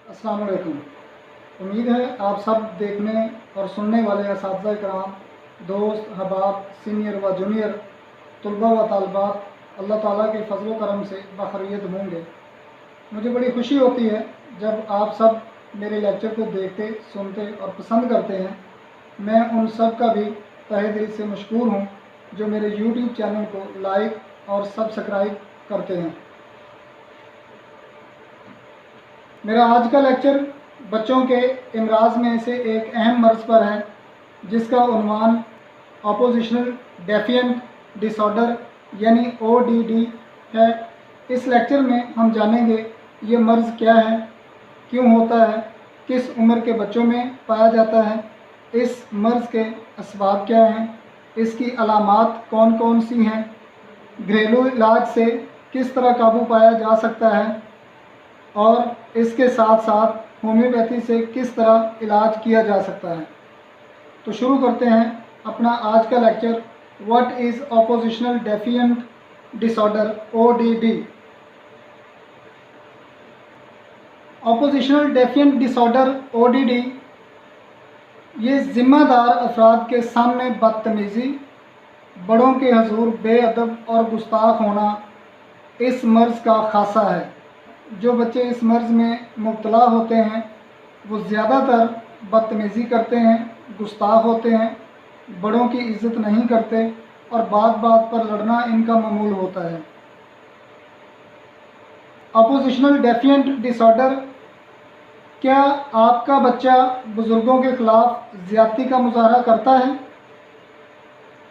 अस्सलाम वालेकुम। उम्मीद है आप सब देखने और सुनने वाले असातिज़ा कराम, दोस्त, हबाब, सीनियर व जूनियर, तलबा व तालिबात अल्लाह ताला के फजल करम से बखैरियत होंगे। मुझे बड़ी खुशी होती है जब आप सब मेरे लेक्चर को देखते, सुनते और पसंद करते हैं। मैं उन सब का भी तहे दिल से मशकूर हूँ जो मेरे यूट्यूब चैनल को लाइक और सब्सक्राइब करते हैं। मेरा आज का लेक्चर बच्चों के इमराज में से एक अहम मर्ज़ पर है जिसका उन्वान ऑपोजिशनल डेफिएंट डिसऑर्डर यानी ODD है। इस लेक्चर में हम जानेंगे ये मर्ज़ क्या है, क्यों होता है, किस उम्र के बच्चों में पाया जाता है, इस मर्ज़ के असबाब क्या हैं, इसकी अलामात कौन कौन सी हैं, घरेलू इलाज से किस तरह काबू पाया जा सकता है और इसके साथ साथ होम्योपैथी से किस तरह इलाज किया जा सकता है। तो शुरू करते हैं अपना आज का lecture. What is oppositional defiant disorder ODD। Oppositional defiant disorder ODD ये ज़िम्मेदार अफराद के सामने बदतमीज़ी, बड़ों के हजूर बेअदब और गुस्ताख होना इस मर्ज़ का खासा है। जो बच्चे इस मर्ज़ में मुब्तला होते हैं वो ज़्यादातर बदतमीज़ी करते हैं, गुस्ताख होते हैं, बड़ों की इज़्ज़त नहीं करते और बात बात पर लड़ना इनका मामूल होता है। ऑपोजिशनल डेफिएंट डिसऑर्डर, क्या आपका बच्चा बुज़ुर्गों के ख़िलाफ़ ज़्यादती का मुज़ाहरा करता है?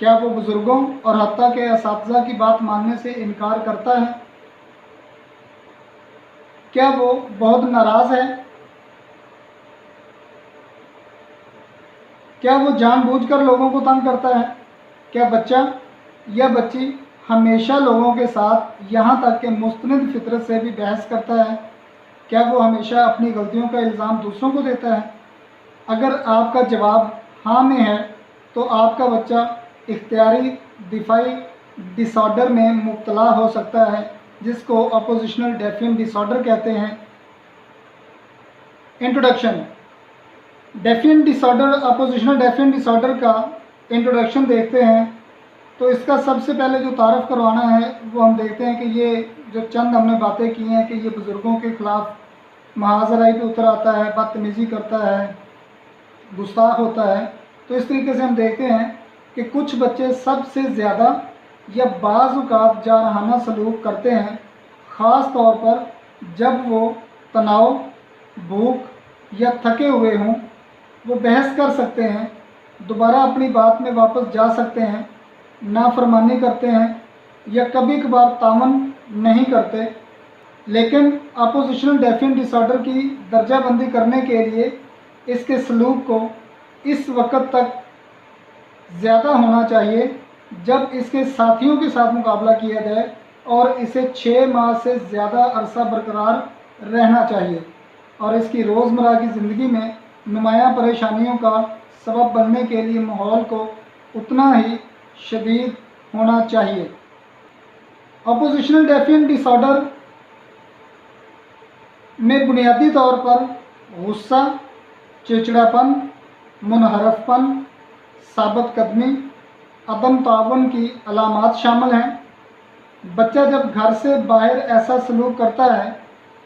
क्या वो बुज़ुर्गों और हत्ता के असातिज़ा की बात मानने से इनकार करता है? क्या वो बहुत नाराज़ है? क्या वो जानबूझकर लोगों को तंग करता है? क्या बच्चा या बच्ची हमेशा लोगों के साथ यहाँ तक कि मुस्तनद फितरत से भी बहस करता है? क्या वो हमेशा अपनी गलतियों का इल्ज़ाम दूसरों को देता है? अगर आपका जवाब हाँ में है तो आपका बच्चा इख्तियारी दिफाई डिसऑर्डर में मुब्तला हो सकता है जिसको ऑपोजिशनल डेफिएंट डिसऑर्डर कहते हैं। Introduction. Defiant disorder, oppositional defiant disorder का इंट्रोडक्शन देखते हैं तो इसका सबसे पहले जो तारफ़ करवाना है वो हम देखते हैं कि ये जो चंद हमने बातें की हैं कि ये बुज़ुर्गों के ख़िलाफ़ महाज़राई पे उतर आता है, बदतमीज़ी करता है, गुस्ताख होता है। तो इस तरीके से हम देखते हैं कि कुछ बच्चे सबसे ज़्यादा या बाज़ औक़ात जारहाना सलूक करते हैं, ख़ास तौर पर जब वो तनाव, भूख या थके हुए हों। वो बहस कर सकते हैं, दोबारा अपनी बात में वापस जा सकते हैं, नाफरमानी करते हैं या कभी कभार तावन नहीं करते। लेकिन ऑपोजिशनल डेफिएंट डिसऑर्डर की दर्जाबंदी करने के लिए इसके सलूक को इस वक्त तक ज़्यादा होना चाहिए जब इसके साथियों के साथ मुकाबला किया जाए और इसे 6 माह से ज़्यादा अरसा बरकरार रहना चाहिए और इसकी रोज़मर्रा की ज़िंदगी में नुमायाँ परेशानियों का सबब बनने के लिए माहौल को उतना ही शदीद होना चाहिए। ऑपोजिशनल डेफिएंट डिसऑर्डर में बुनियादी तौर पर गुस्सा, चिड़चिड़ापन, मुनहरफपन, साबित कदमी, अदम तावन की अलामात शामिल हैं। बच्चा जब घर से बाहर ऐसा सलूक करता है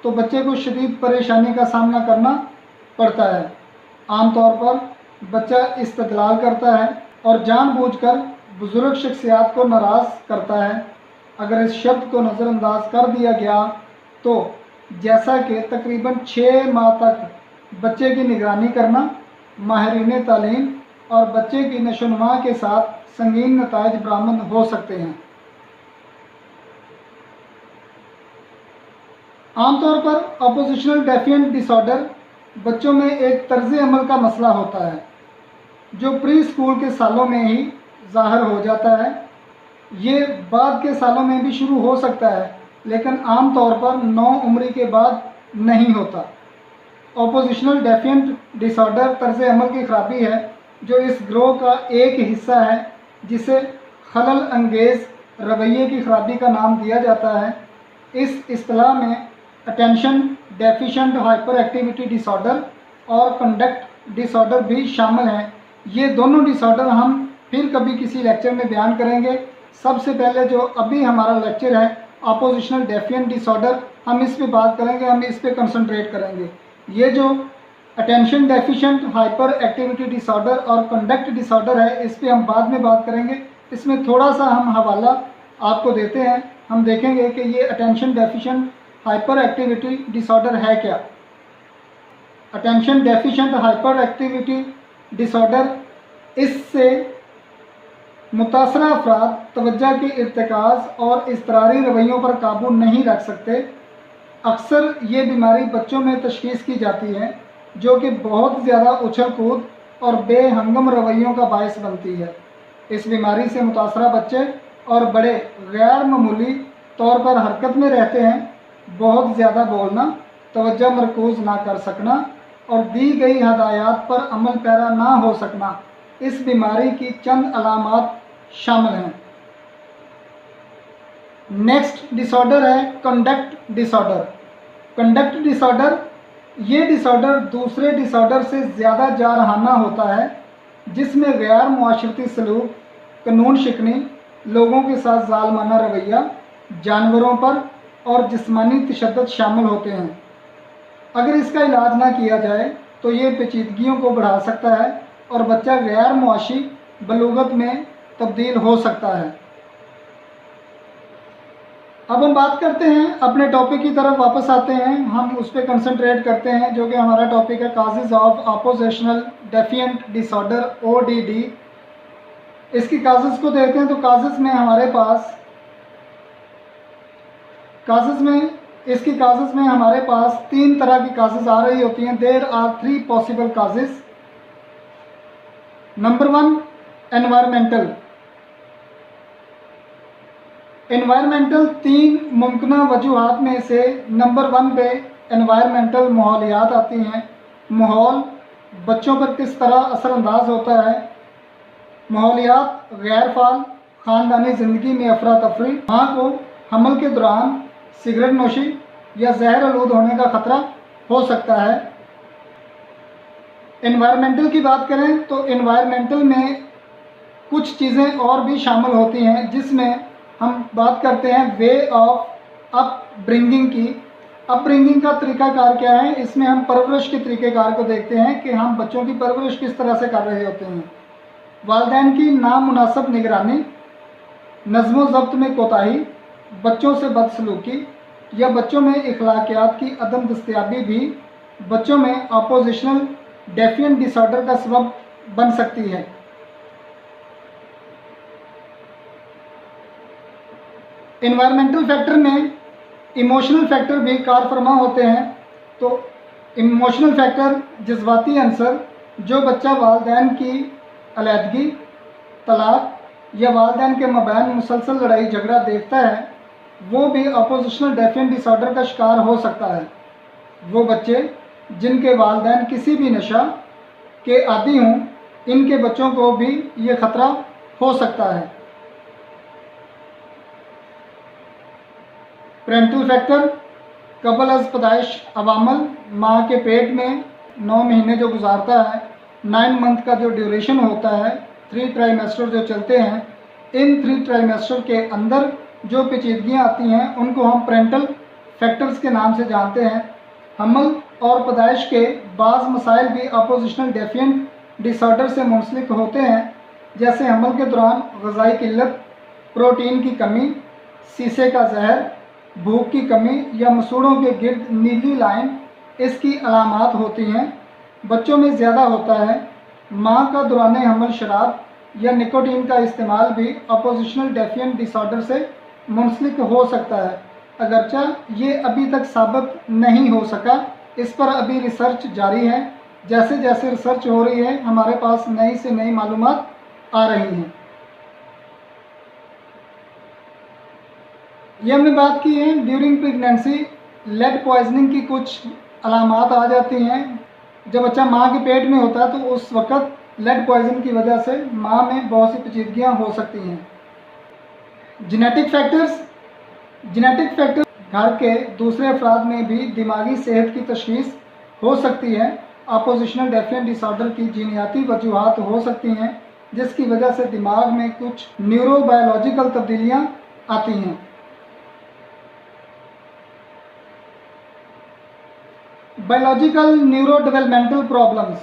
तो बच्चे को शदीद परेशानी का सामना करना पड़ता है। आमतौर पर बच्चा इस्तदलाल करता है और जानबूझकर बुज़ुर्ग शख्सियात को नाराज़ करता है। अगर इस शब्द को नज़रअंदाज कर दिया गया तो जैसा कि तकरीबन 6 माह तक बच्चे की निगरानी करना, माहिरीन तालीम और बच्चे की नशोनुमा के साथ संगीन नताइज बरामद हो सकते हैं। आमतौर पर ऑपोजिशनल डेफिएंट डिसऑर्डर बच्चों में एक तर्ज़ अमल का मसला होता है जो प्री स्कूल के सालों में ही ज़ाहिर हो जाता है। ये बाद के सालों में भी शुरू हो सकता है लेकिन आम तौर पर 9 उम्र के बाद नहीं होता। ऑपोजिशनल डेफिएंट डिसऑर्डर तर्ज़ अमल की ख़राबी है जो इस ग्रोह का एक हिस्सा है जिसे खलल अंगेज़ रवैये की ख़राबी का नाम दिया जाता है। इस इस्तिलाह में attention deficient hyper activity disorder और कंडक्ट डिसऑर्डर भी शामिल हैं। ये दोनों डिसऑर्डर हम फिर कभी किसी लेक्चर में बयान करेंगे। सबसे पहले जो अभी हमारा लेक्चर है अपोजिशनल डेफिएंट डिसऑर्डर, हम इस पे बात करेंगे, हम इस पे कंसंट्रेट करेंगे। ये जो attention deficient hyper activity disorder और कंडक्ट डिसऑर्डर है, इस पे हम बाद में बात करेंगे। इसमें थोड़ा सा हम हवाला आपको देते हैं, हम देखेंगे कि ये attention deficient hyper activity disorder है क्या। Attention deficient hyper activity disorder, इससे मुतासरा अफराद तवज्जो के इर्तिकाज़ और इज़्तिरारी रवैयों पर काबू नहीं रख सकते। अक्सर ये बीमारी बच्चों में तशख़ीस की जाती है जो कि बहुत ज़्यादा उछल कूद और बेहंगम रवैयों का बायस बनती है। इस बीमारी से मुतासरा बच्चे और बड़े गैर मामूली तौर पर हरकत में रहते हैं, बहुत ज़्यादा बोलना, तवज्जो मरकूज़ ना कर सकना और दी गई हदायत पर अमल पैरा ना हो सकना इस बीमारी की चंद अलामात शामिल हैं। नेक्स्ट डिसऑर्डर है कंडक्ट डिसऑर्डर। कंडक्ट डिसऑर्डर, ये डिसऑर्डर दूसरे डिसऑर्डर से ज़्यादा जारहाना होता है, जिसमें गैर मुआशरती सलूक, कानून शिकनी, लोगों के साथ जालमाना रवैया, जानवरों पर और जिस्मानी तशद्दुद शामिल होते हैं। अगर इसका इलाज ना किया जाए तो ये पेचीदगियों को बढ़ा सकता है और बच्चा गैर मुआशी बलूगत में तब्दील हो सकता है। अब हम बात करते हैं अपने टॉपिक की तरफ वापस आते हैं, हम उस पर कंसंट्रेट करते हैं जो कि हमारा टॉपिक है causes of oppositional defiant disorder ODD। इसकी काजेज़ को देखते हैं तो काजेज़ में हमारे पास इसकी काजेज़ में हमारे पास 3 तरह की काजेज़ आ रही होती हैं। There are 3 possible causes. Number 1 environmental. Environmental 3 मुमकिन वजूहात में से नंबर 1 पे एनवायरमेंटल माहौलियात आती हैं। माहौल बच्चों पर किस तरह असरअंदाज होता है। माहौलियात गैर फाल ख़ानदानी ज़िंदगी में अफरा तफरी, माँ को हमल के दौरान सिगरेट नोशी या जहर आलूद होने का ख़तरा हो सकता है। एनवायरमेंटल की बात करें तो एनवायरमेंटल में कुछ चीज़ें और भी शामिल होती हैं, जिसमें हम बात करते हैं वे ऑफ अपब्रिंगिंग की। अपब्रिंगिंग का तरीक़ाकार क्या है, इसमें हम परवरिश के तरीक़ेकार को देखते हैं कि हम बच्चों की परवरिश किस तरह से कर रहे होते हैं। वालिदैन की नामुनासिब निगरानी, नज़्म ज़ब्त में कोताही, बच्चों से बदसलूकी या बच्चों में इखलाकियात की अदम दस्तयाबी भी बच्चों में ऑपोजिशनल डेफिएंट डिसऑर्डर का सबब बन सकती है। एनवायरमेंटल फैक्टर में इमोशनल फैक्टर भी कार फरमा होते हैं। तो इमोशनल फैक्टर जज्बाती अंसर जो बच्चा वालिदैन की अलहदगी, तलाक या वालिदैन के मबैन मुसलसल लड़ाई झगड़ा देखता है, वो भी अपोजिशनल डेफिएंट डिसऑर्डर का शिकार हो सकता है। वो बच्चे जिनके वालिदैन किसी भी नशा के आदी हों, इनके बच्चों को भी ये ख़तरा हो सकता है। पेरेंटल फैक्टर कबल अज़ पैदाइश अवामल, माँ के पेट में 9 महीने जो गुजारता है, 9 मंथ का जो ड्यूरेशन होता है, 3 ट्राइमेस्टर जो चलते हैं, इन 3 ट्राइमेस्टर के अंदर जो पेचीदगियाँ आती हैं उनको हम पेरेंटल फैक्टर्स के नाम से जानते हैं। हमल और पैदाइश के बाज़ मसाइल भी अपोजिशनल डेफिएंट डिसऑर्डर से मुंसलिक होते हैं, जैसे हमल के दौरान ग़िज़ाई किल्लत, प्रोटीन की कमी, शीशे का जहर, भूख की कमी या मसूड़ों के गिर्द नीली लाइन इसकी अलामात होती हैं। बच्चों में ज़्यादा होता है। माँ का दौरान हमल शराब या निकोटीन का इस्तेमाल भी अपोजिशनल डेफिएंट डिसऑर्डर से मुंसलिक हो सकता है, अगरचा ये अभी तक साबित नहीं हो सका। इस पर अभी रिसर्च जारी है। जैसे जैसे रिसर्च हो रही है हमारे पास नई से नई मालूमात आ रही हैं। ये हमने बात की है ड्यूरिंग प्रेगनेंसी लेड पॉइजनिंग की कुछ अलामात आ जाती हैं। जब बच्चा माँ के पेट में होता है तो उस वक़्त लेड पॉइजन की वजह से माँ में बहुत सी पेचीदगियाँ हो सकती हैं। जेनेटिक फैक्टर घर के दूसरे अफराद में भी दिमागी सेहत की तशखीस हो सकती है। अपोजिशनल डेफिएंट डिसऑर्डर की जीनियाती वजूहात हो सकती हैं जिसकी वजह से दिमाग में कुछ न्यूरोबायोलॉजिकल तब्दीलियां आती हैं। बायोलॉजिकल न्यूरो डेवलपमेंटल प्रॉब्लम्स,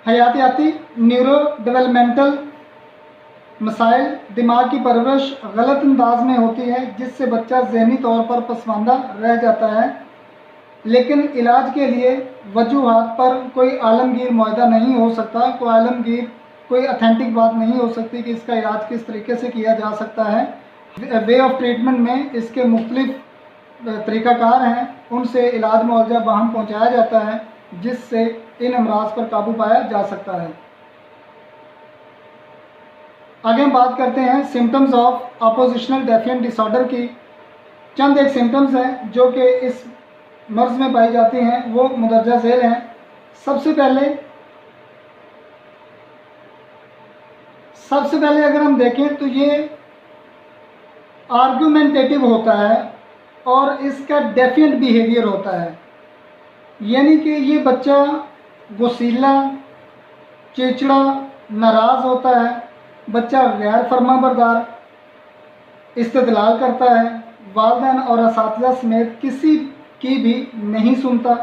हयातियाती न्यूरो डेवलपमेंटल मसाइल दिमाग की परवरिश गलत अंदाज में होती है जिससे बच्चा ज़हनी तौर पर पसमानदा रह जाता है, लेकिन इलाज के लिए वजूहात पर कोई आलमगीर मुआहदा नहीं हो सकता, कोई अथेंटिक बात नहीं हो सकती कि इसका इलाज किस तरीके से किया जा सकता है। वे ऑफ ट्रीटमेंट में इसके मुख्तलिफ तरीक़ाकार हैं, उनसे इलाज मुआवजा बहम पहुँचाया जाता है जिससे इन अमराज पर काबू पाया जा सकता है। आगे हम बात करते हैं सिम्टम्स ऑफ अपोजिशनल डेफिएंट डिसऑर्डर की। चंद एक सिम्टम्स हैं जो कि इस मर्ज़ में पाई जाती हैं, वो मुदर्जा झेल हैं। सबसे पहले अगर हम देखें तो ये आर्गुमेंटेटिव होता है और इसका डेफिएंट बिहेवियर होता है, यानी कि ये बच्चा गुस्सीला, चिड़चिड़ा, नाराज़ होता है। बच्चा गैर फरमाबरदार, इस्तेदलाल करता है, वालिदैन और असातिज़ा समेत किसी की भी नहीं सुनता,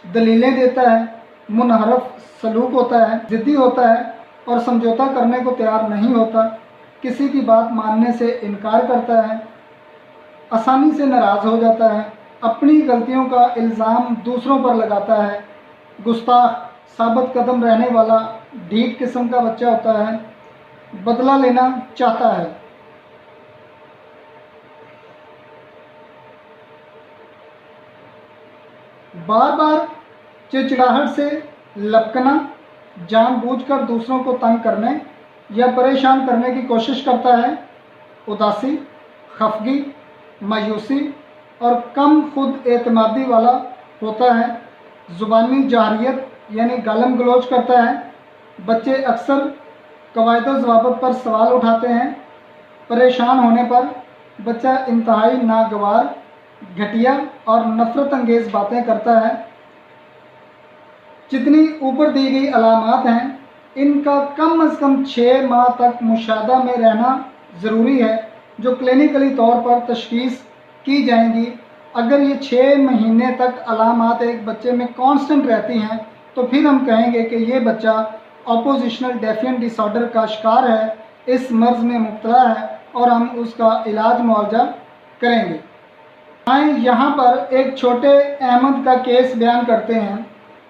दलीलें देता है, मुनहरफ सलूक होता है, ज़िद्दी होता है और समझौता करने को तैयार नहीं होता, किसी की बात मानने से इनकार करता है, आसानी से नाराज़ हो जाता है, अपनी गलतियों का इल्ज़ाम दूसरों पर लगाता है, गुस्ताख, साबित कदम रहने वाला, ढीठ किस्म का बच्चा होता है, बदला लेना चाहता है। बार बार चिड़चिड़ाहट से लपकना, जानबूझकर दूसरों को तंग करने या परेशान करने की कोशिश करता है, उदासी, खफगी, मायूसी और कम खुद एतमादी वाला होता है, ज़ुबानी जाहरियत यानी गालम गलोच करता है। बच्चे अक्सर कवायद व ज़वाबित पर सवाल उठाते हैं। परेशान होने पर बच्चा इंतहाई नागवार, घटिया और नफ़रत अंगेज़ बातें करता है। जितनी ऊपर दी गई अलामात हैं, इनका कम अज़ कम 6 माह तक मुशाहदा में रहना ज़रूरी है, जो क्लिनिकली तौर पर तशख़ीस की जाएंगी। अगर ये 6 महीने तक अलामात एक बच्चे में कांस्टेंट रहती हैं तो फिर हम कहेंगे कि ये बच्चा अपोजिशनल डेफिएंट डिसऑर्डर का शिकार है, इस मर्ज़ में मुब्तला है और हम उसका इलाज मुआवजा करेंगे। आए यहाँ पर एक छोटे अहमद का केस बयान करते हैं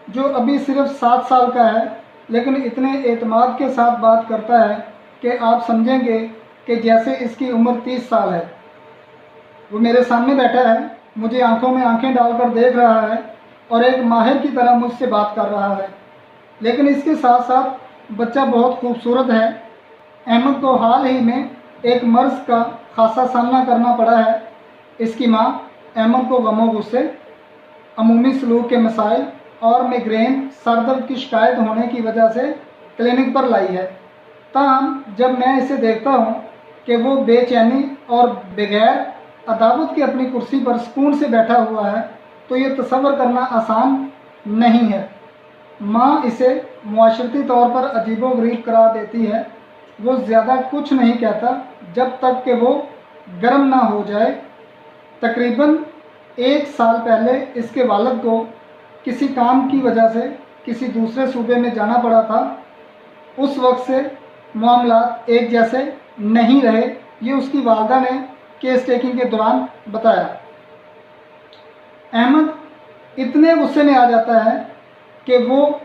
जो अभी सिर्फ 7 साल का है, लेकिन इतने एतमाद के साथ बात करता है कि आप समझेंगे कि जैसे इसकी उम्र 30 साल है। वो मेरे सामने बैठा है, मुझे आंखों में आंखें डालकर देख रहा है और एक माहिर की तरह मुझसे बात कर रहा है, लेकिन इसके साथ साथ बच्चा बहुत खूबसूरत है। अहमद को हाल ही में एक मर्ज़ का खासा सामना करना पड़ा है। इसकी माँ अहमद को गमो गुस्से, अमूमी सलूक के मसाइल और माइग्रेन, सरदर्द की शिकायत होने की वजह से क्लिनिक पर लाई है। ताहम जब मैं इसे देखता हूँ कि वो बेचैनी और बगैर अदावत के अपनी कुर्सी पर सुकून से बैठा हुआ है, तो ये तसव्वुर करना आसान नहीं है। माँ इसे मुआशरती तौर पर अजीबो-गरीब करार देती है। वो ज़्यादा कुछ नहीं कहता जब तक कि वो गर्म ना हो जाए। तकरीबन 1 साल पहले इसके वालिद को किसी काम की वजह से किसी दूसरे सूबे में जाना पड़ा था। उस वक्त से मामलात एक जैसे नहीं रहे, ये उसकी वालदा ने केस टेकिंग के दौरान बताया। अहमद इतने गुस्से में आ जाता है कि वो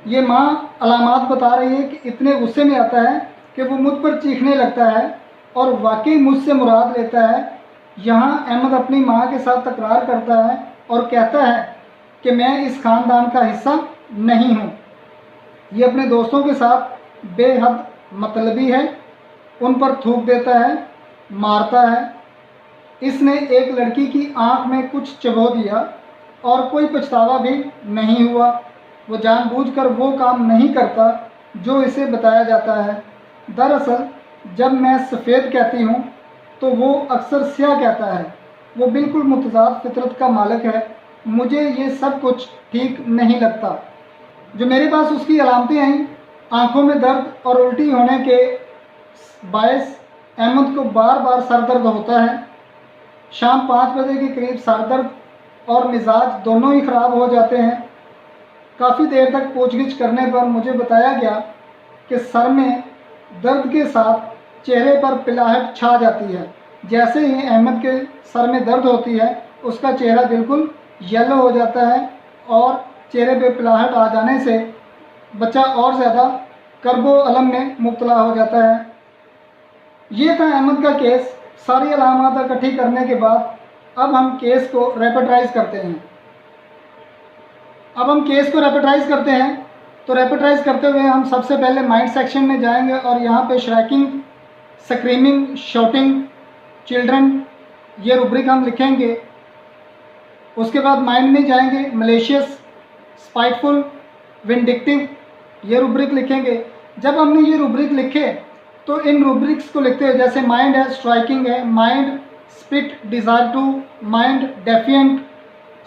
ये माँ अलामात बता रही है कि इतने गुस्से में आता है कि वो मुझ पर चीखने लगता है और वाकई मुझसे मुराद लेता है। यहाँ अहमद अपनी माँ के साथ तकरार करता है और कहता है कि मैं इस ख़ानदान का हिस्सा नहीं हूँ। ये अपने दोस्तों के साथ बेहद मतलबी है, उन पर थूक देता है, मारता है। इसने एक लड़की की आंख में कुछ चबो दिया और कोई पछतावा भी नहीं हुआ। वो जानबूझकर वो काम नहीं करता जो इसे बताया जाता है। दरअसल जब मैं सफ़ेद कहती हूँ तो वो अक्सर स्याह कहता है। वो बिल्कुल मुतज़ाद फितरत का मालिक है। मुझे ये सब कुछ ठीक नहीं लगता। जो मेरे पास उसकी अलामतें आई, आंखों में दर्द और उल्टी होने के बायस अहमद को बार बार सर दर्द होता है। शाम 5 बजे के करीब सर दर्द और मिजाज दोनों ही ख़राब हो जाते हैं। काफ़ी देर तक पूछगिछ करने पर मुझे बताया गया कि सर में दर्द के साथ चेहरे पर पिलाहट छा जाती है। जैसे ही अहमद के सर में दर्द होती है, उसका चेहरा बिल्कुल येलो हो जाता है और चेहरे पे पिलाहट आ जाने से बच्चा और ज़्यादा कर्बो अलम में मुब्तला हो जाता है। ये था अहमद का केस। सारी अलामत इकट्ठी करने के बाद अब हम केस को रेपिटाइज करते हैं। तो रेपिटाइज करते हुए हम सबसे पहले माइंड सेक्शन में जाएंगे और यहाँ पे श्रैकिंग, स्क्रीमिंग, शॉटिंग, चिल्ड्रन, ये रुब्रिक हम लिखेंगे। उसके बाद माइंड में जाएंगे, मलेशियस, स्पाइटफुल, विंडिक्टिव, ये रुब्रिक लिखेंगे। जब हमने ये रुब्रिक लिखे तो इन रुब्रिक्स को लिखते हुए, जैसे माइंड है, स्ट्राइकिंग है, mind spit, desire to, mind defiant.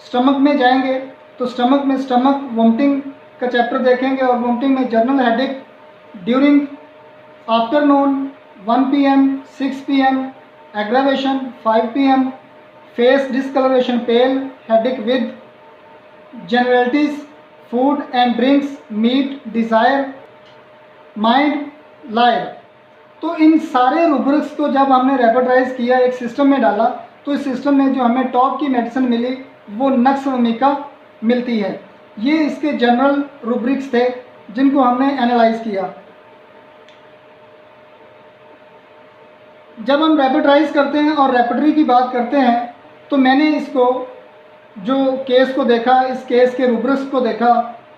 Stomach में जाएंगे तो स्टमक में स्टमक वोमिटिंग का चैप्टर देखेंगे और वोमिटिंग में general headache during afternoon 1 PM, 6 PM, aggravation 5 PM, face discolouration pale, headache with generalities, food and drinks, meat, desire, mind liar. तो इन सारे रूब्रिक्स को जब हमने रेपिटाइज किया, एक सिस्टम में डाला, तो इस सिस्टम में जो हमें टॉप की मेडिसिन मिली वो नक्स वमीका मिलती है। ये इसके जनरल रूब्रिक्स थे जिनको हमने एनालाइज किया। जब हम रेपिटाइज करते हैं और रेपिटरी की बात करते हैं तो मैंने इसको जो केस को देखा, इस केस के रूब्रिक्स को देखा,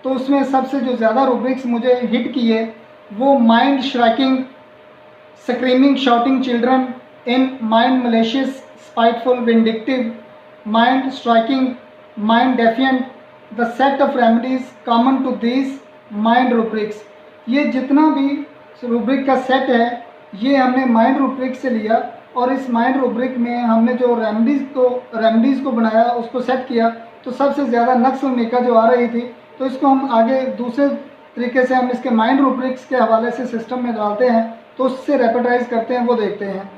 तो उसमें सबसे जो ज़्यादा रूब्रिक्स मुझे हिट किए वो mind shrieking, screaming, shouting children in mind malicious, spiteful, vindictive, mind striking, mind defiant, the set of remedies common to these mind rubrics. ये जितना भी रूब्रिक का सेट है ये हमने माइंड रूब्रिक से लिया और इस माइंड रूब्रिक में हमने जो रेमेडीज़ को बनाया, उसको सेट किया, तो सबसे ज़्यादा नक्स वमीका जो आ रही थी, तो इसको हम आगे दूसरे तरीके से हम इसके माइंड रूब्रिक्स के हवाले से सिस्टम में डालते हैं, तो उससे रेपिटाइज करते हैं, वो देखते हैं।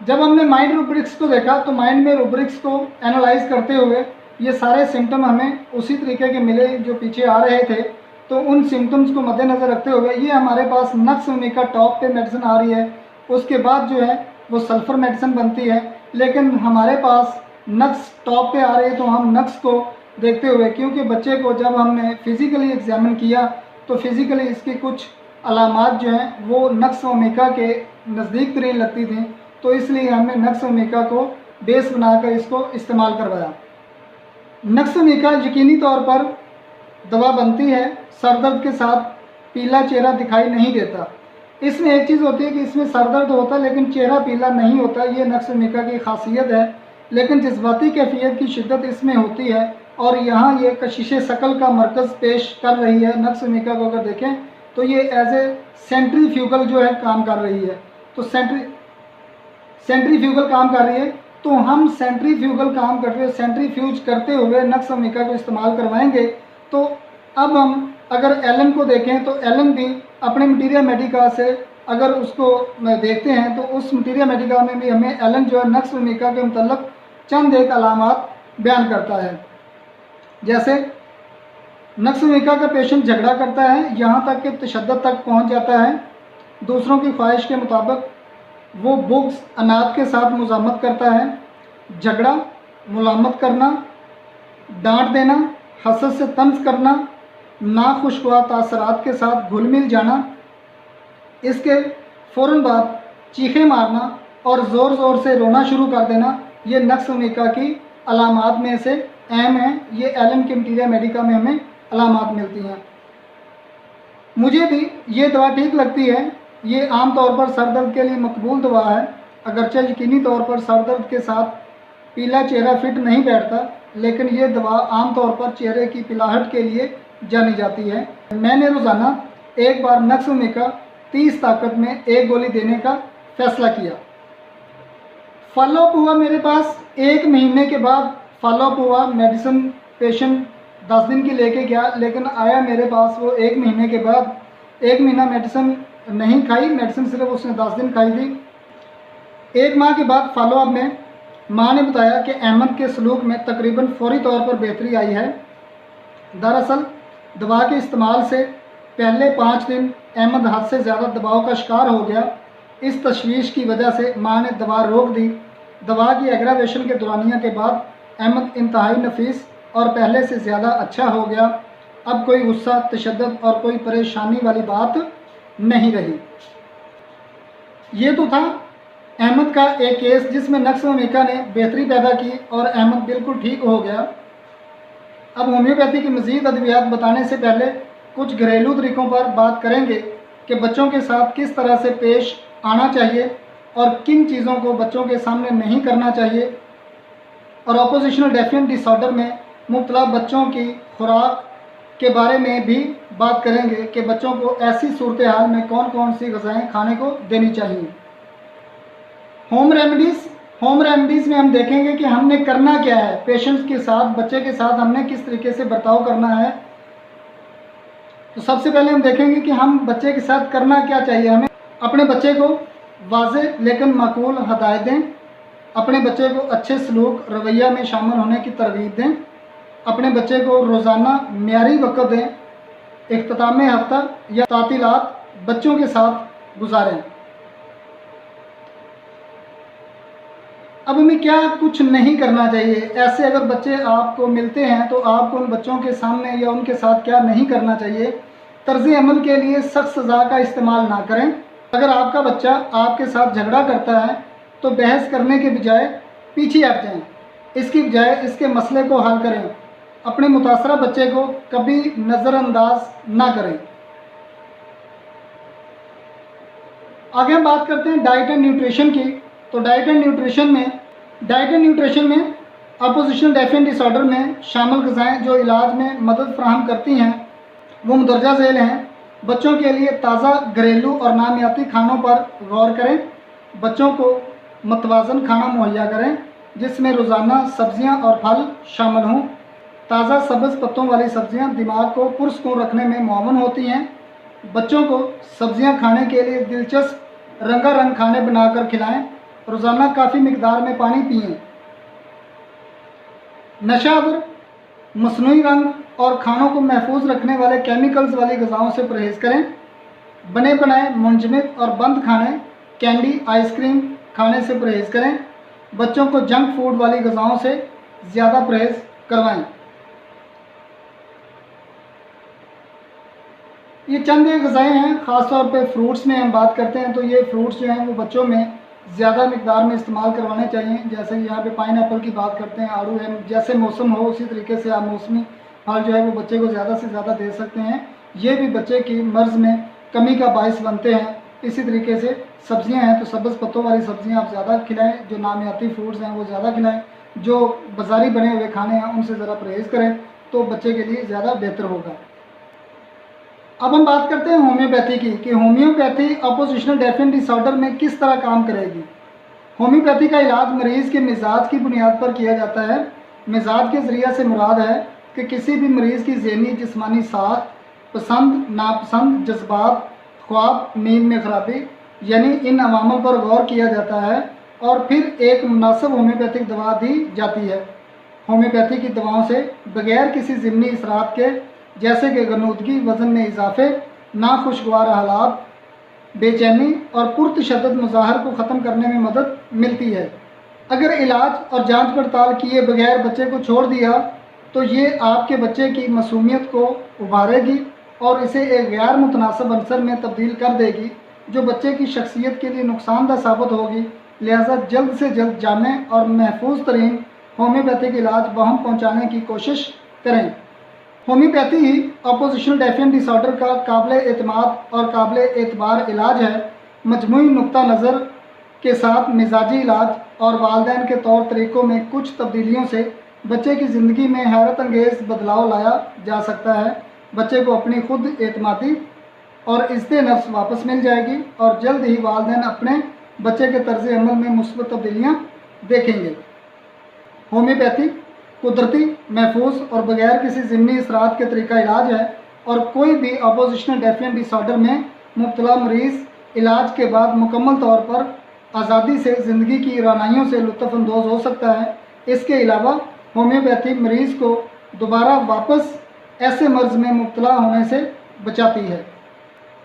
जब हमने माइंड रूब्रिक्स को देखा तो माइंड में रूब्रिक्स को एनालाइज करते हुए ये सारे सिम्टम हमें उसी तरीके के मिले जो पीछे आ रहे थे। तो उन सिम्टम्स को मद्देनज़र रखते हुए ये हमारे पास नक्स वमीका टॉप पे मेडिसिन आ रही है, उसके बाद जो है वो सल्फ़र मेडिसिन बनती है। लेकिन हमारे पास नक्स टॉप पे आ रही है तो हम नक्स को देखते हुए, क्योंकि बच्चे को जब हमने फ़िज़िकली एग्जामिन किया तो फिज़िकली इसकी कुछ अलामात जो हैं वो नक्स वमीका के नज़दीक तरीन लगती थी, तो इसलिए हमने नक्स वमीका को बेस बनाकर इसको इस्तेमाल करवाया। नक्स वमीका यकीनी तौर पर दवा बनती है, सर दर्द के साथ पीला चेहरा दिखाई नहीं देता। इसमें एक चीज़ होती है कि इसमें सर दर्द होता है लेकिन चेहरा पीला नहीं होता, ये नक्स वमीका की खासियत है। लेकिन जज्बाती कैफियत की शिद्दत इसमें होती है और यहाँ ये कशिश शकल का मरकज़ पेश कर रही है। नक्स वमीका को अगर देखें तो ये एज ए सेंट्रीफ्यूगल जो है काम कर रही है, तो सेंट्रीफ्यूगल काम कर रही है। तो हम सेंट्रीफ्यूगल काम करते हुए, सेंट्रीफ्यूज करते हुए नक्स वमीका को इस्तेमाल करवाएंगे। तो अब हम अगर एलन को देखें तो एलन भी अपने मटीरिया मेडिका से अगर उसको देखते हैं तो उस मटीरिया मेडिका में भी हमें एलन जो है नक्स वमीका के मतलब चंद एक अलामात बयान करता है। जैसे नक्स वमीका का पेशेंट झगड़ा करता है, यहाँ तक कि तशद्दुद तक पहुँच जाता है। दूसरों की ख्वाहिश के मुताबिक वो बुग्स अनाथ के साथ मुज़ामत करता है। झगड़ा, मुलामत करना, डांट देना, हसद से तंज करना, नाखुशगवार तासरात के साथ घुल मिल जाना, इसके फ़ौरन बाद चीखें मारना और ज़ोर ज़ोर से रोना शुरू कर देना, ये नक्स वमीका की अलामात में से अहम है। ये एलन के मटीरिया मेडिका में हमें अलामात मिलती हैं। मुझे भी ये दवा ठीक लगती है। ये आम तौर पर सर दर्द के लिए मकबूल दवा है, अगरचे यकीनी तौर पर सर दर्द के साथ पीला चेहरा फिट नहीं बैठता, लेकिन ये दवा आम तौर पर चेहरे की पिलाहट के लिए जानी जाती है। मैंने रोज़ाना एक बार नक्स वमीका 30 ताकत में एक गोली देने का फैसला किया। फॉलोअप हुआ मेरे पास 1 महीने के बाद फॉलोअप हुआ। मेडिसिन पेशेंट 10 दिन की लेके गया, लेकिन आया मेरे पास वो 1 महीने के बाद। 1 महीना मेडिसिन नहीं खाई, मेडिसिन सिर्फ उसने 10 दिन खाई थी। 1 माह के बाद फॉलोअप में माँ ने बताया कि अहमद के सलूक में तकरीबन फौरी तौर पर बेहतरी आई है। दरअसल दवा के इस्तेमाल से पहले 5 दिन अहमद हद से ज़्यादा दबाव का शिकार हो गया। इस तशवीश की वजह से माँ ने दवा रोक दी। दवा की एग्रावेशन के दौरानिया के बाद अहमद इंतहाई नफीस और पहले से ज़्यादा अच्छा हो गया। अब कोई गुस्सा, तशद्दुद और कोई परेशानी वाली बात नहीं रही। ये तो था अहमद का एक केस जिसमें नक्स व मीका ने बेहतरी पैदा की और अहमद बिल्कुल ठीक हो गया। अब होम्योपैथी की मज़ीद अद्वियात बताने से पहले कुछ घरेलू तरीक़ों पर बात करेंगे कि बच्चों के साथ किस तरह से पेश आना चाहिए और किन चीज़ों को बच्चों के सामने नहीं करना चाहिए। और ऑपोजिशनल डेफिनेट डिसऑर्डर में मुब्तला बच्चों की खुराक के बारे में भी बात करेंगे कि बच्चों को ऐसी सूरत हाल में कौन कौन सी ग़िज़ाएँ खाने को देनी चाहिए। होम रेमेडीज़ में हम देखेंगे कि हमने करना क्या है पेशेंट्स के साथ, बच्चे के साथ हमने किस तरीके से बर्ताव करना है। तो सबसे पहले हम देखेंगे कि हम बच्चे के साथ करना क्या चाहिए। हमें अपने बच्चे को वाज़ेह लेकिन माकूल हदायत दें। अपने बच्चे को अच्छे सलूक रवैया में शामिल होने की तरगीब दें। अपने बच्चे को रोज़ाना मियारी वक़्त दें। इख्तिताम हफ्ता या तातीलात बच्चों के साथ गुजारें। अब हमें क्या कुछ नहीं करना चाहिए। ऐसे अगर बच्चे आपको मिलते हैं तो आपको उन बच्चों के सामने या उनके साथ क्या नहीं करना चाहिए। तर्ज़ अमल के लिए सख्त सज़ा का इस्तेमाल ना करें। अगर आपका बच्चा आपके साथ झगड़ा करता है तो बहस करने के बजाय पीछे हट जाएं। इसकी बजाय इसके मसले को हल करें। अपने मुतासरा बच्चे को कभी नज़रअंदाज ना करें। आगे हम बात करते हैं डाइट एंड न्यूट्रिशन की। तो डाइट एंड न्यूट्रिशन में अपोजिशनल डेफिनेट डिसऑर्डर में शामिल ग़िज़ाएँ जो इलाज में मदद फराहम करती हैं वो मुंदरजा झेल हैं। बच्चों के लिए ताज़ा घरेलू और नामियाती खानों पर गौर करें। बच्चों को मतवाज़न खाना मुहैया करें जिसमें रोज़ाना सब्ज़ियाँ और फल शामिल हों। ताज़ा सब्ज़ पत्तों वाली सब्ज़ियाँ दिमाग को पुरस्कून रखने में मुआवन होती हैं। बच्चों को सब्ज़ियाँ खाने के लिए दिलचस्प रंगारंग खाने बनाकर खिलाएं। रोज़ाना काफ़ी मिकदार में पानी पिएं। नशावर, मसनूई रंग और खानों को महफूज रखने वाले केमिकल्स वाली ग़िज़ाओं से परहेज़ करें। बने बनाए मुंजमद और बंद खाने, कैंडी, आइसक्रीम खाने से परहेज़ करें। बच्चों को जंक फूड वाली ग़िज़ाओं से ज़्यादा परहेज़ करवाएं। ये चंद ग़िज़ाएँ हैं। ख़ास तौर पे फ्रूट्स में हम बात करते हैं तो ये फ्रूट्स जो हैं वो बच्चों में ज़्यादा मिकदार में इस्तेमाल करवाने चाहिए। जैसे यहाँ पे पाइनएप्पल की बात करते हैं, आड़ू है। जैसे मौसम हो उसी तरीके से आप मौसमी फल जो है वो बच्चे को ज़्यादा से ज़्यादा दे सकते हैं। ये भी बच्चे की मर्ज़ में कमी का बाइस बनते हैं। इसी तरीके से सब्ज़ियाँ हैं तो सब्ज़ पत्तों वाली सब्ज़ियाँ आप ज़्यादा खिलाएँ। जो नामियाती फ्रूट्स हैं वो ज़्यादा खिलाएँ। जो बाज़ारी बने हुए खाने हैं उनसे ज़रा परहेज़ करें तो बच्चे के लिए ज़्यादा बेहतर होगा। अब हम बात करते हैं होम्योपैथी की कि होम्योपैथी अपोजिशनल डेफिनेट डिसऑर्डर में किस तरह काम करेगी। होम्योपैथी का इलाज मरीज़ के मिजाज की बुनियाद पर किया जाता है। मिजाज के ज़रिया से मुराद है कि किसी भी मरीज़ की ज़हनी जिस्मानी साख, पसंद नापसंद, जज्बात, ख्वाब, नींद में ख़राबी यानी इन अवामल पर गौर किया जाता है और फिर एक मुनासिब होम्योपैथिक दवा दी जाती है। होम्योपैथी की दवाओं से बग़ैर किसी ज़िमनी इसरात के जैसे कि गनूदगी, वज़न में इजाफे, नाखुशगवार हालात, बेचैनी और पुरतशद्दुद मुज़ाहर को ख़त्म करने में मदद मिलती है। अगर इलाज और जांच पड़ताल किए बगैर बच्चे को छोड़ दिया तो ये आपके बच्चे की मासूमियत को उभारेगी और इसे एक गैर मुतनासिब अंसर में तब्दील कर देगी जो बच्चे की शख्सियत के लिए नुकसानदा साबित होगी। लिहाजा जल्द से जल्द जामे और महफूज तरीन होम्योपैथिक इलाज बहम पहुँचाने की कोशिश करें। होम्योपैथी ही अपोजिशनल डेफिनेट डिसऑर्डर का काबिल एतमाद और काबिल एतबार इलाज है। मजमूई नुक्ता नज़र के साथ मिजाजी इलाज और वालिदैन के तौर तरीक़ों में कुछ तब्दीलियों से बच्चे की ज़िंदगी में हैरत अंगेज़ बदलाव लाया जा सकता है। बच्चे को अपनी खुद एतमादी और इज़्ज़त नफ्स वापस मिल जाएगी और जल्द ही वालिदैन अपने बच्चे के तर्ज अमल में मुस्बत तब्दीलियाँ देखेंगे। होम्योपैथी कुदरती, महफूज और बगैर किसी ज़िमनी असरात के तरीका इलाज है और कोई भी अपोजिशनल डेफिएंट डिसऑर्डर में मुब्तला मरीज़ इलाज के बाद मुकम्मल तौर पर आज़ादी से ज़िंदगी की रानाइयों से लुत्फ़अंदोज़ हो सकता है। इसके अलावा होम्योपैथी मरीज़ को दोबारा वापस ऐसे मर्ज़ में मुब्तला होने से बचाती है।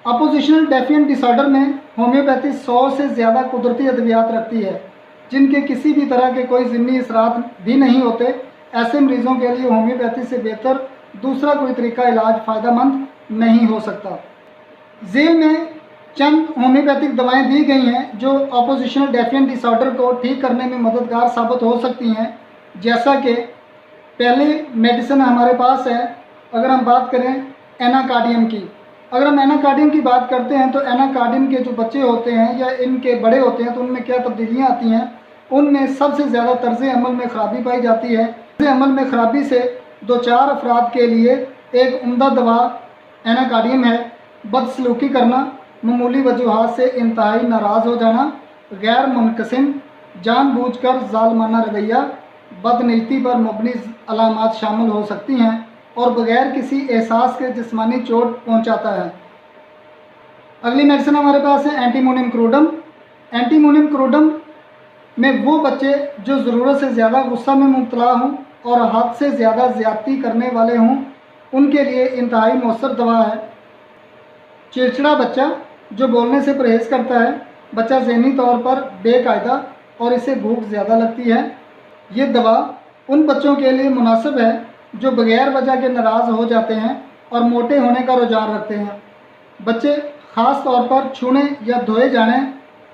अपोजिशनल डेफिएंट डिसऑर्डर में होम्योपैथी 100 से ज़्यादा कुदरती अद्वियात रखती है जिनके किसी भी तरह के कोई ज़िमनी असरात भी नहीं होते। ऐसे मरीज़ों के लिए होम्योपैथी से बेहतर दूसरा कोई तरीका इलाज फ़ायदेमंद नहीं हो सकता। झील में चंद होम्योपैथिक दवाएं दी गई हैं जो अपोजिशनल डेफिएंट डिसऑर्डर को ठीक करने में मददगार साबित हो सकती हैं। जैसा कि पहली मेडिसिन हमारे पास है, अगर हम बात करें एनाकार्डियम की, अगर हम एनाकार्डियम की बात करते हैं तो एनाकार्डियम के जो बच्चे होते हैं या इनके बड़े होते हैं तो उनमें क्या तब्दीलियाँ आती हैं। उनमें सबसे ज़्यादा तर्ज अमल में ख़राबी पाई जाती है। तर्ज अमल में ख़राबी से 2-4 अफराद के लिए एक उम्दा दवा एनाकार्डियम है। बदसलूकी करना, मामूली वजूहात से इंतहाई नाराज़ हो जाना, गैर मुनक़सिम, जानबूझकर ज़ालमाना रवैया, बदनीयती पर मुबनी अलामात शामिल हो सकती हैं और बगैर किसी एहसास के जिस्मानी चोट पहुंचाता है। अगली मेडिसिन हमारे पास है एंटीमोनियम क्रूडम। एंटीमोनियम क्रूडम में वो बच्चे जो ज़रूरत से ज़्यादा गुस्सा में मुब्तला हों और हद से ज़्यादा ज़्यादती करने वाले हों उनके लिए इंतहाई मौसर दवा है। चिड़चिड़ा बच्चा जो बोलने से परहेज़ करता है, बच्चा ज़हनी तौर पर बेकायदा और इसे भूख ज़्यादा लगती है, ये दवा उन बच्चों के लिए मुनासिब है जो बगैर वजह के नाराज़ हो जाते हैं और मोटे होने का रुझान रखते हैं। बच्चे ख़ास तौर पर छूने या धोए जाने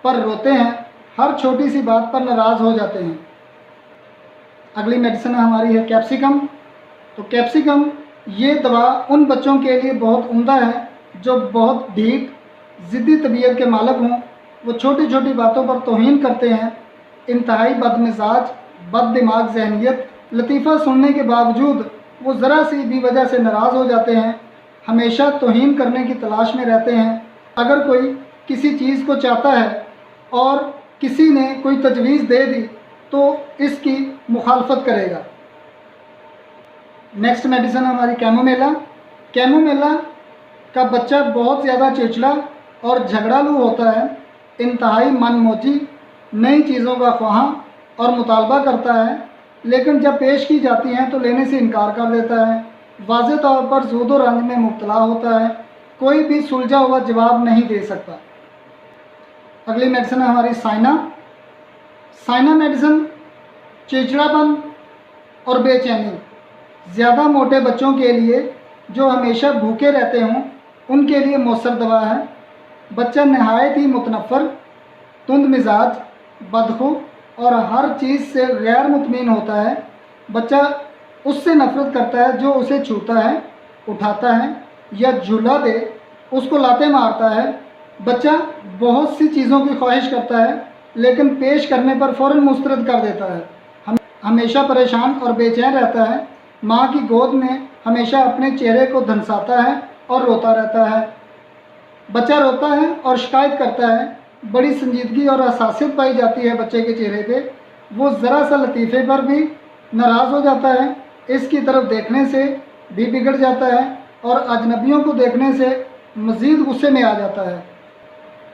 पर रोते हैं, हर छोटी सी बात पर नाराज़ हो जाते हैं। अगली मेडिसिन हमारी है कैप्सिकम। तो कैप्सिकम ये दवा उन बच्चों के लिए बहुत उम्दा है जो बहुत ढीठ, ज़िद्दी तबीयत के मालिक हों। वो छोटी छोटी बातों पर तौहीन करते हैं, इंतहाई बदमिजाज, बददिमाग ज़हनियत, लतीफ़ा सुनने के बावजूद वो ज़रा सी भी वजह से नाराज़ हो जाते हैं, हमेशा तौहीन करने की तलाश में रहते हैं। अगर कोई किसी चीज़ को चाहता है और किसी ने कोई तजवीज़ दे दी तो इसकी मुखालफत करेगा। नेक्स्ट मेडिसिन हमारी कैमोमेला। कैमोमेला का बच्चा बहुत ज़्यादा चिड़चिड़ा और झगड़ालू होता है, इंतहाई मनमोजी, नई चीज़ों का ख्वाहां और मुतालबा करता है, लेकिन जब पेश की जाती हैं तो लेने से इनकार कर देता है। वाज़े तौर पर ज़ूद और रंज में मुब्तला होता है, कोई भी सुलझा हुआ जवाब नहीं दे सकता। अगली मेडिसिन हमारी साइना। साइना मेडिसिन चिड़चिड़ापन और बेचैनी, ज़्यादा मोटे बच्चों के लिए जो हमेशा भूखे रहते हों उनके लिए मौसर दवा है। बच्चा नहायत ही मुतनफ़र, तुंद मिजाज, बदखू और हर चीज़ से गैर मुतमिन होता है। बच्चा उससे नफ़रत करता है जो उसे छूता है, उठाता है या झूला दे उसको लाते मारता है। बच्चा बहुत सी चीज़ों की ख्वाहिश करता है लेकिन पेश करने पर फ़ौरन मुस्तरद कर देता है। हमेशा परेशान और बेचैन रहता है। माँ की गोद में हमेशा अपने चेहरे को धंसाता है और रोता रहता है। बच्चा रोता है और शिकायत करता है, बड़ी संजीदगी और हसासियत पाई जाती है बच्चे के चेहरे पे। वो ज़रा सा लतीफ़े पर भी नाराज़ हो जाता है, इसकी तरफ देखने से भी बिगड़ जाता है और अजनबियों को देखने से मज़ीद गुस्से में आ जाता है।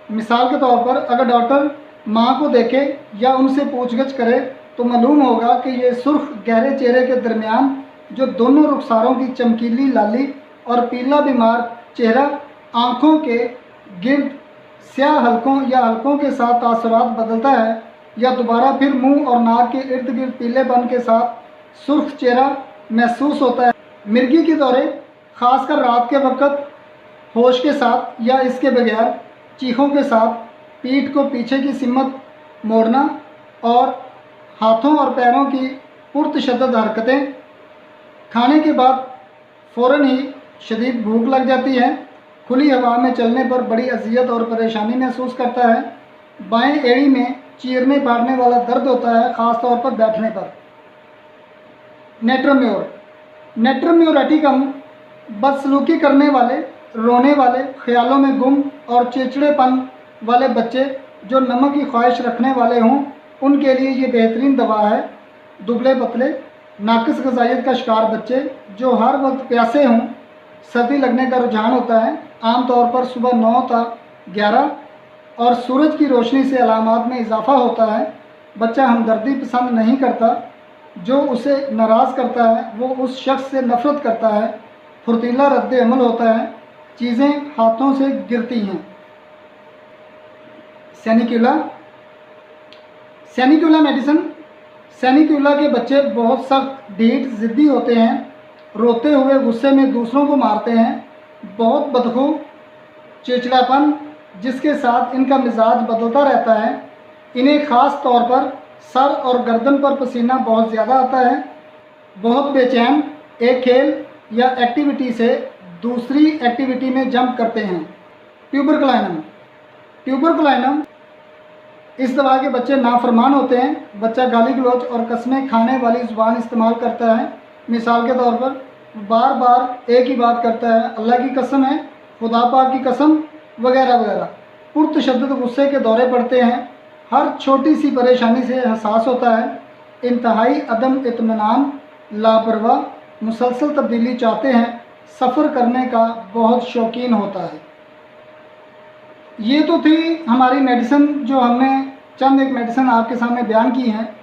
मिसाल के तौर पर अगर डॉक्टर माँ को देखे या उनसे पूछगछ करे तो मालूम होगा कि ये सुर्ख गहरे चेहरे के दरमियान जो दोनों रुखसारों की चमकीली लाली और पीला बीमार चेहरा आँखों के गिर्द स्याह हल्कों या हल्कों के साथ तासुरात बदलता है या दोबारा फिर मुंह और नाक के इर्द गिर्द पीलेपन के साथ सुर्ख चेहरा महसूस होता है। मिर्गी के दौरे, ख़ासकर रात के वक्त, होश के साथ या इसके बगैर, चीखों के साथ, पीठ को पीछे की सिमत मोड़ना और हाथों और पैरों की पुरतशद्दद हरकतें। खाने के बाद फ़ौरन ही शदीद भूख लग जाती है। खुली हवा में चलने पर बड़ी अजियत और परेशानी महसूस करता है। बाएं एड़ी में चीरने पाड़ने वाला दर्द होता है, ख़ास तौर पर बैठने पर। नेट्रोम्योर। नेट्रोम्योरेटिकम बदसलूकी करने वाले, रोने वाले, ख्यालों में गुम और चिड़चिड़ेपन वाले बच्चे जो नमक की ख्वाहिश रखने वाले हों उनके लिए ये बेहतरीन दवा है। दुबले पतले नाक़िस ग़िज़ाइयत का शिकार बच्चे जो हर वक्त प्यासे हों, सर्दी लगने का रुझान होता है, आमतौर पर सुबह 9 ता 11 और सूरज की रोशनी से अलामात में इजाफ़ा होता है। बच्चा हमदर्दी पसंद नहीं करता, जो उसे नाराज़ करता है वो उस शख्स से नफ़रत करता है, फुर्तीला रद्द अमल होता है, चीज़ें हाथों से गिरती हैं। सैनिक्यूला मेडिसिन। सैनिक्यूला के बच्चे बहुत सख्त, ढीठ, ज़िद्दी होते हैं, रोते हुए गुस्से में दूसरों को मारते हैं, बहुत बदखू, चिड़चिड़ापन जिसके साथ इनका मिजाज बदलता रहता है। इन्हें ख़ास तौर पर सर और गर्दन पर पसीना बहुत ज़्यादा आता है, बहुत बेचैन, एक खेल या एक्टिविटी से दूसरी एक्टिविटी में जंप करते हैं। ट्यूबरकुलाइनम। इस दवा के बच्चे नाफरमान होते हैं। बच्चा गाली गलौज और कस्में खाने वाली ज़ुबान इस्तेमाल करता है। मिसाल के तौर पर बार बार एक ही बात करता है, अल्लाह की कसम है, खुदा पाक की कसम, वगैरह वगैरह। पुरतशद्दुद गुस्से के दौरे पड़ते हैं, हर छोटी सी परेशानी से हसास होता है, इंतहाई अदम इत्मीनान, लापरवाह, मुसलसल तब्दीली चाहते हैं, सफ़र करने का बहुत शौकीन होता है। ये तो थी हमारी मेडिसिन, जो हमने चंद एक मेडिसिन आपके सामने बयान की हैं।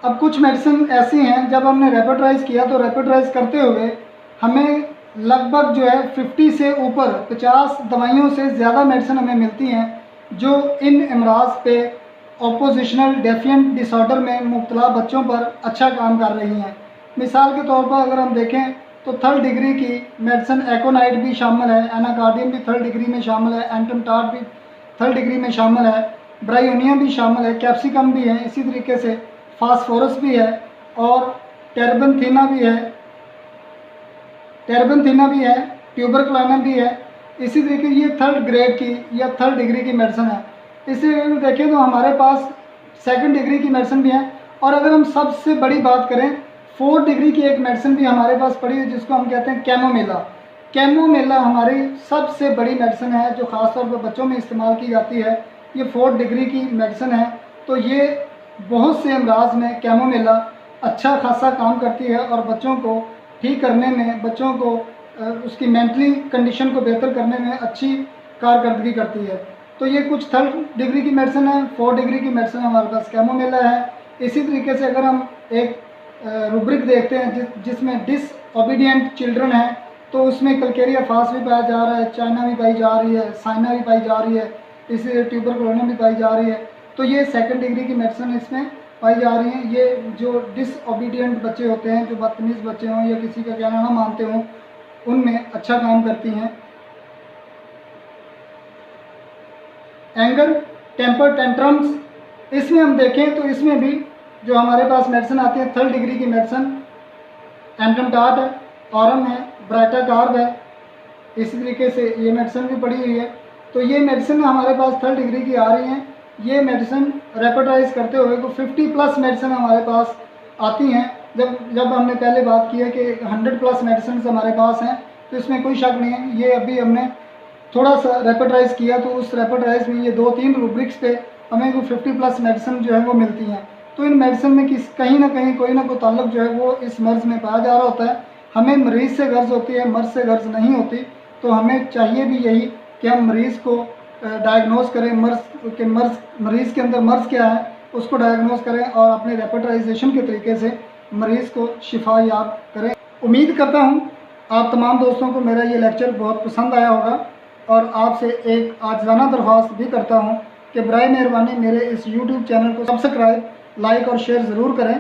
अब कुछ मेडिसिन ऐसी हैं जब हमने रेपर्टराइज़ किया तो रेपर्टराइज़ करते हुए हमें लगभग जो है 50 से ऊपर 50 दवाइयों से ज़्यादा मेडिसिन हमें मिलती हैं जो इन अमराज पे ऑपोजिशनल डेफिएंट डिसऑर्डर में मुब्तला बच्चों पर अच्छा काम कर रही हैं। मिसाल के तौर पर अगर हम देखें तो 3rd डिग्री की मेडिसिन एकोनाइट भी शामिल है, एनाकार्डियम भी 3rd डिग्री में शामिल है, एंटमटाट भी 3rd डिग्री में शामिल है, ब्रायोनिया भी शामिल है, कैप्सिकम भी है, इसी तरीके से फास्फोरस भी है और टेरबेंथीना भी है, ट्यूबरकुलाइनम भी है। इसी तरीके ये 3rd ग्रेड की या 3rd डिग्री की मेडिसिन है। इसी अगर देखें तो हमारे पास 2nd डिग्री की मेडिसिन भी है। और अगर हम सबसे बड़ी बात करें, 4th डिग्री की एक मेडिसिन भी हमारे पास पड़ी है जिसको हम कहते हैं कैमोमिला। कैमोमिला हमारी सबसे बड़ी मेडिसिन है जो ख़ास तौर पर बच्चों में इस्तेमाल की जाती है। ये 4th डिग्री की मेडिसिन है, तो ये बहुत से अमराज में कैमोमिला अच्छा खासा काम करती है और बच्चों को ठीक करने में, बच्चों को उसकी मेंटली कंडीशन को बेहतर करने में अच्छी कारकर्दगी करती है। तो ये कुछ 3rd डिग्री की मेडिसिन है। 4th डिग्री की मेडिसिन हमारे पास कैमोमिला है। इसी तरीके से अगर हम एक रूब्रिक देखते हैं जिसमें डिसओबीडियंट चिल्ड्रन है, तो उसमें कल्केरिया फास भी पाया जा रहा है, चाइना भी पाई जा रही है, साइना भी पाई जा रही है, इसी ट्यूबरकुलोनियम भी पाई जा रही है। तो ये 2nd डिग्री की मेडिसिन इसमें पाई जा रही हैं। ये जो डिसओबीडियंट बच्चे होते हैं, जो बदतमीज़ बच्चे हों या किसी का कहना ना मानते हों, उनमें अच्छा काम करती हैं। एंगर, टेम्पर टेंट्रम्स, इसमें हम देखें तो इसमें भी जो हमारे पास मेडिसिन आती है 3rd डिग्री की मेडिसिन एंटमटाट है, ऑरम है, ब्राइटाकार्ब है, इसी तरीके से ये मेडिसिन भी पड़ी हुई है। तो ये मेडिसिन हमारे पास 3rd डिग्री की आ रही हैं। ये मेडिसिन रेपर्टाइज करते हुए को 50+ मेडिसिन हमारे पास आती हैं। जब हमने पहले बात की है कि 100+ मेडिसिन हमारे पास हैं, तो इसमें कोई शक नहीं है। ये अभी हमने थोड़ा सा रेपर्टाइज किया तो उस रेपर्टाइज में ये 2-3 रूब्रिक्स पे हमें वो 50+ मेडिसिन जो है वो मिलती हैं। तो इन मेडिसिन में कहीं ना कहीं कोई ना कोई ताल्लुक जो है वो इस मर्ज़ में पाया जा रहा होता है। हमें मरीज़ से गर्ज होती है, मर्ज़ से गर्ज नहीं होती। तो हमें चाहिए भी यही कि हम मरीज़ को डायग्नोज करें, मरीज़ के अंदर मर्ज़ क्या है उसको डायग्नोज करें और अपने रेपर्टाइजेशन के तरीके से मरीज़ को शिफा याब करें। उम्मीद करता हूँ आप तमाम दोस्तों को मेरा ये लेक्चर बहुत पसंद आया होगा और आपसे एक आज़ाना दरख्वास्त भी करता हूँ कि बराए मेहरबानी मेरे इस YouTube चैनल को सब्सक्राइब, लाइक और शेयर ज़रूर करें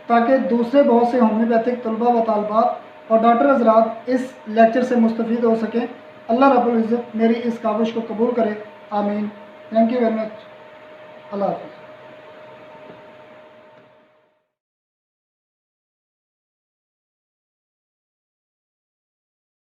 ताकि दूसरे बहुत से होम्योपैथिक तलबा व तालबात और डॉक्टर हज़रात इस लेक्चर से मुस्तफ़ीद हो सकें। अल्लाह रब्बुल इज़्ज़त मेरी इस काविश को कबूल करे, आमीन। Thank you very much. अल्लाह हाफ़िज़।